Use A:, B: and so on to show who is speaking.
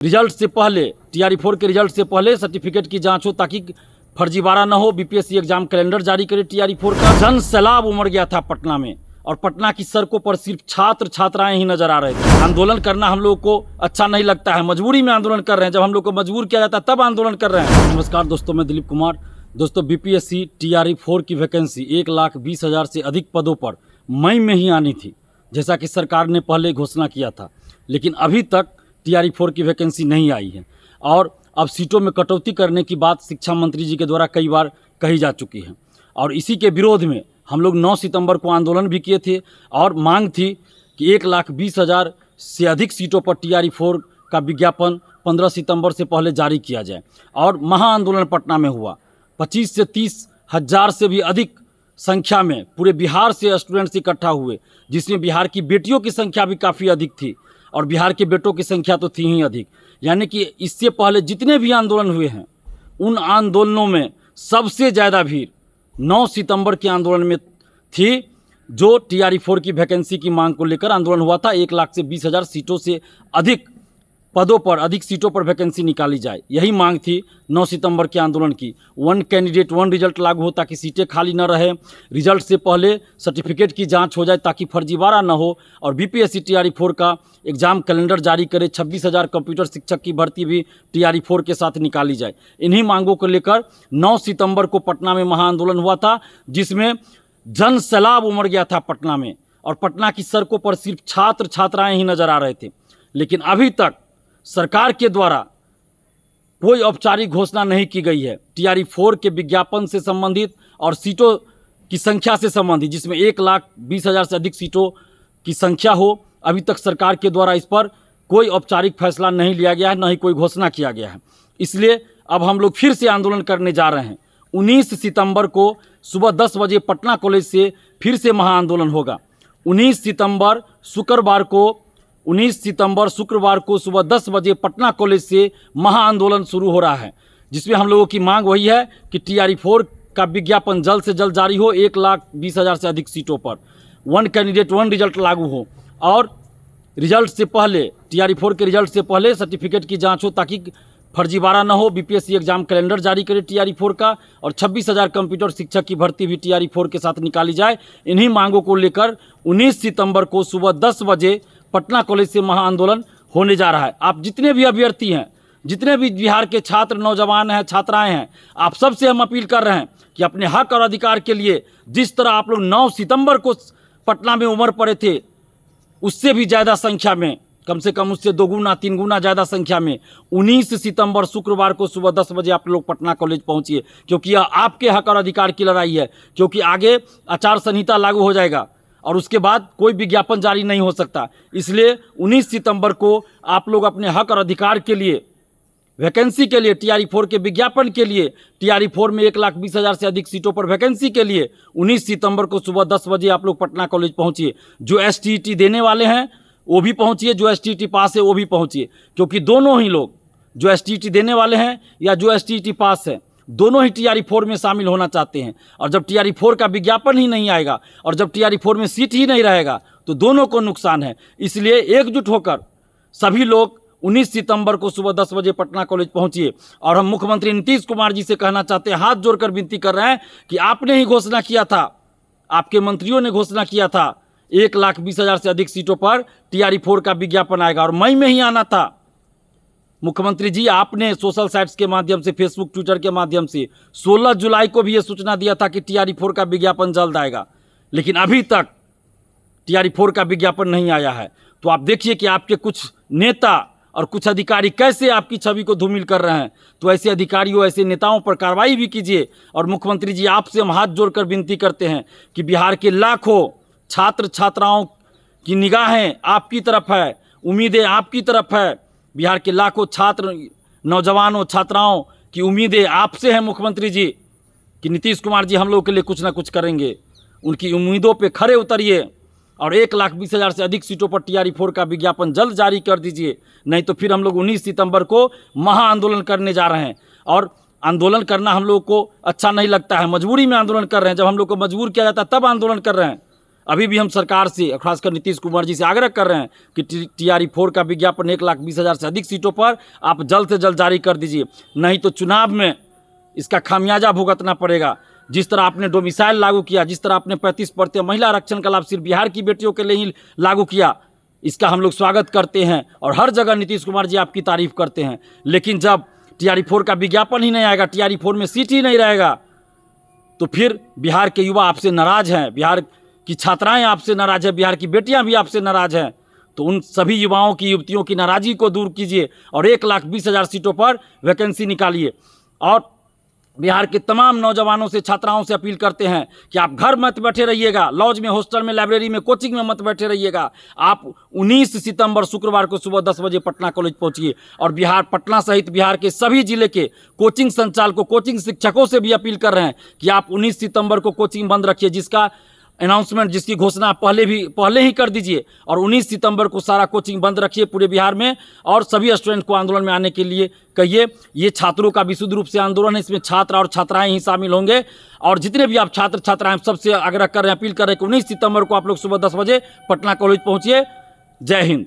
A: Result से पहले TRE4 के रिजल्ट से पहले सर्टिफिकेट की जांच हो ताकि फर्जीवाड़ा न हो। BPSC एग्जाम कैलेंडर जारी करे TRE4 का। जन सैलाब उमड़ गया था पटना में और पटना की सड़कों पर सिर्फ छात्र छात्राएं ही नजर आ रहे थे। आंदोलन करना हम लोग को अच्छा नहीं लगता है, मजबूरी में आंदोलन कर रहे हैं। जब हम लोग को मजबूर किया जाता है तब आंदोलन कर रहे हैं। नमस्कार दोस्तों, मैं दिलीप कुमार। दोस्तों, BPSC TRE4 की वैकेंसी 1,20,000 से अधिक पदों पर मई में ही आनी थी, जैसा कि सरकार ने पहले घोषणा किया था, लेकिन अभी तक TRE4 की वैकेंसी नहीं आई है। और अब सीटों में कटौती करने की बात शिक्षा मंत्री जी के द्वारा कई बार कही जा चुकी है। और इसी के विरोध में हम लोग 9 सितंबर को आंदोलन भी किए थे और मांग थी कि 1,20,000 से अधिक सीटों पर TRE4 का विज्ञापन 15 सितंबर से पहले जारी किया जाए। और महाआंदोलन पटना में हुआ। 25 से 30 हज़ार से भी अधिक संख्या में पूरे बिहार से स्टूडेंट्स इकट्ठा हुए, जिसमें बिहार की बेटियों की संख्या भी काफ़ी अधिक थी और बिहार के बेटों की संख्या तो थी ही अधिक। यानी कि इससे पहले जितने भी आंदोलन हुए हैं उन आंदोलनों में सबसे ज़्यादा भीड़ 9 सितंबर के आंदोलन में थी, जो TRE4 की वैकेंसी की मांग को लेकर आंदोलन हुआ था। 1,20,000 सीटों से अधिक पदों पर, अधिक सीटों पर वैकेंसी निकाली जाए, यही मांग थी 9 सितंबर के आंदोलन की। 1 कैंडिडेट 1 रिजल्ट लागू हो ताकि सीटें खाली न रहे। रिजल्ट से पहले सर्टिफिकेट की जांच हो जाए ताकि फर्जीवाड़ा न हो। और BPSC TRE4 का एग्जाम कैलेंडर जारी करे। 26,000 कंप्यूटर शिक्षक की भर्ती भी TRE4 के साथ निकाली जाए। इन्हीं मांगों को लेकर 9 सितंबर को पटना में महाआंदोलन हुआ था, जिसमें जन सैलाब उमड़ गया था पटना में। और पटना की सड़कों पर सिर्फ छात्र छात्राएं ही नजर आ रहे थे। लेकिन अभी तक सरकार के द्वारा कोई औपचारिक घोषणा नहीं की गई है TRE4 के विज्ञापन से संबंधित और सीटों की संख्या से संबंधित, जिसमें 1,20,000 से अधिक सीटों की संख्या हो। अभी तक सरकार के द्वारा इस पर कोई औपचारिक फैसला नहीं लिया गया है, न ही कोई घोषणा किया गया है। इसलिए अब हम लोग फिर से आंदोलन करने जा रहे हैं। 19 सितंबर को सुबह 10 बजे पटना कॉलेज से फिर से महाआंदोलन होगा। 19 सितंबर शुक्रवार को सुबह 10 बजे पटना कॉलेज से महाआंदोलन शुरू हो रहा है, जिसमें हम लोगों की मांग वही है कि TRE4 का विज्ञापन जल्द से जल्द जारी हो। 1,20,000 से अधिक सीटों पर 1 कैंडिडेट 1 रिजल्ट लागू हो और रिजल्ट से पहले, TRE4 के रिजल्ट से पहले सर्टिफिकेट की जांच हो ताकि फर्जीवाड़ा न हो। BPSC एग्जाम कैलेंडर जारी करे TRE4 का और 26,000 कंप्यूटर शिक्षक की भर्ती भी TRE4 के साथ निकाली जाए। इन्हीं मांगों को लेकर 19 सितंबर को सुबह 10 बजे पटना कॉलेज से महाआंदोलन होने जा रहा है। आप जितने भी अभ्यर्थी हैं, जितने भी बिहार के छात्र, नौजवान हैं, छात्राएं हैं, आप सबसे हम अपील कर रहे हैं कि अपने हक और अधिकार के लिए जिस तरह आप लोग 9 सितंबर को पटना में उमड़ पड़े थे, उससे भी ज़्यादा संख्या में, कम से कम उससे 2 गुना 3 गुना ज़्यादा संख्या में 19 सितंबर शुक्रवार को सुबह 10 बजे आप लोग पटना कॉलेज पहुंचिए, क्योंकि यह आपके हक और अधिकार की लड़ाई है। क्योंकि आगे आचार संहिता लागू हो जाएगा और उसके बाद कोई विज्ञापन जारी नहीं हो सकता। इसलिए 19 सितंबर को आप लोग अपने हक और अधिकार के लिए, वैकेंसी के लिए, TRE4 के विज्ञापन के लिए, TRE4 में 1,20,000 से अधिक सीटों पर वैकेंसी के लिए 19 सितंबर को सुबह 10 बजे आप लोग पटना कॉलेज पहुंचिए। जो STET देने वाले हैं वो भी पहुंचिए, जो STET पास है वो भी पहुंचिए, क्योंकि दोनों ही लोग, जो STET देने वाले हैं या जो STET पास है, दोनों ही TRE4 में शामिल होना चाहते हैं। और जब TRE4 का विज्ञापन ही नहीं आएगा और जब TRE4 में सीट ही नहीं रहेगा तो दोनों को नुकसान है। इसलिए एकजुट होकर सभी लोग 19 सितंबर को सुबह 10 बजे पटना कॉलेज पहुंचिए। और हम मुख्यमंत्री नीतीश कुमार जी से कहना चाहते हैं, हाथ जोड़कर विनती कर रहे हैं कि आपने ही घोषणा किया था, आपके मंत्रियों ने घोषणा किया था 1,20,000 से अधिक सीटों पर TRE4 का विज्ञापन आएगा और मई में ही आना था। मुख्यमंत्री जी, आपने सोशल साइट्स के माध्यम से, फेसबुक, ट्विटर के माध्यम से 16 जुलाई को भी ये सूचना दिया था कि TRE4 का विज्ञापन जल्द आएगा, लेकिन अभी तक TRE4 का विज्ञापन नहीं आया है। तो आप देखिए कि आपके कुछ नेता और कुछ अधिकारी कैसे आपकी छवि को धूमिल कर रहे हैं। तो ऐसे अधिकारियों, ऐसे नेताओं पर कार्रवाई भी कीजिए। और मुख्यमंत्री जी, आपसे हम हाथ जोड़कर विनती करते हैं कि बिहार के लाखों छात्र छात्राओं की निगाहें आपकी तरफ है, उम्मीदें आपकी तरफ है। बिहार के लाखों छात्र, नौजवानों, छात्राओं की उम्मीदें आपसे हैं मुख्यमंत्री जी, कि नीतीश कुमार जी हम लोग के लिए कुछ ना कुछ करेंगे। उनकी उम्मीदों पे खरे उतरिए और 1,20,000 से अधिक सीटों पर TRE4 का विज्ञापन जल्द जारी कर दीजिए, नहीं तो फिर हम लोग 19 सितंबर को महाआंदोलन करने जा रहे हैं। और आंदोलन करना हम लोग को अच्छा नहीं लगता है, मजबूरी में आंदोलन कर रहे हैं। जब हम लोग को मजबूर किया जाता है तब आंदोलन कर रहे हैं। अभी भी हम सरकार से, खासकर नीतीश कुमार जी से आग्रह कर रहे हैं कि TRE4 का विज्ञापन 1,20,000 से अधिक सीटों पर आप जल्द से जल्द जारी कर दीजिए, नहीं तो चुनाव में इसका खामियाजा भुगतना पड़ेगा। जिस तरह आपने डोमिसाइल लागू किया, जिस तरह आपने 35% महिला आरक्षण का लाभ सिर्फ बिहार की बेटियों के लिए ही लागू किया, इसका हम लोग स्वागत करते हैं और हर जगह नीतीश कुमार जी आपकी तारीफ करते हैं। लेकिन जब TRE4 का विज्ञापन ही नहीं आएगा, TRE4 में सीट ही नहीं रहेगा, तो फिर बिहार के युवा आपसे नाराज हैं, बिहार की छात्राएं आपसे नाराज हैं, बिहार की बेटियां भी आपसे नाराज हैं। तो उन सभी युवाओं की, युवतियों की नाराज़गी को दूर कीजिए और 1,20,000 सीटों पर वैकेंसी निकालिए। और बिहार के तमाम नौजवानों से, छात्राओं से अपील करते हैं कि आप घर मत बैठे रहिएगा, लॉज में, हॉस्टल में, लाइब्रेरी में, कोचिंग में मत बैठे रहिएगा। आप 19 सितंबर शुक्रवार को सुबह 10 बजे पटना कॉलेज पहुंचिए और बिहार, पटना सहित बिहार के सभी जिले के कोचिंग संचालकों, कोचिंग शिक्षकों से भी अपील कर रहे हैं कि आप 19 सितंबर को कोचिंग बंद रखिए, जिसका अनाउंसमेंट, जिसकी घोषणा पहले ही कर दीजिए। और 19 सितंबर को सारा कोचिंग बंद रखिए पूरे बिहार में और सभी स्टूडेंट को आंदोलन में आने के लिए कहिए। ये छात्रों का विशुद्ध रूप से आंदोलन है, इसमें छात्र और छात्राएं ही शामिल होंगे। और जितने भी आप छात्र छात्राएं, सबसे आग्रह कर रहे हैं, अपील कर रहे हैं कि 19 सितंबर को आप लोग सुबह 10 बजे पटना कॉलेज पहुंचिए। जय हिंद।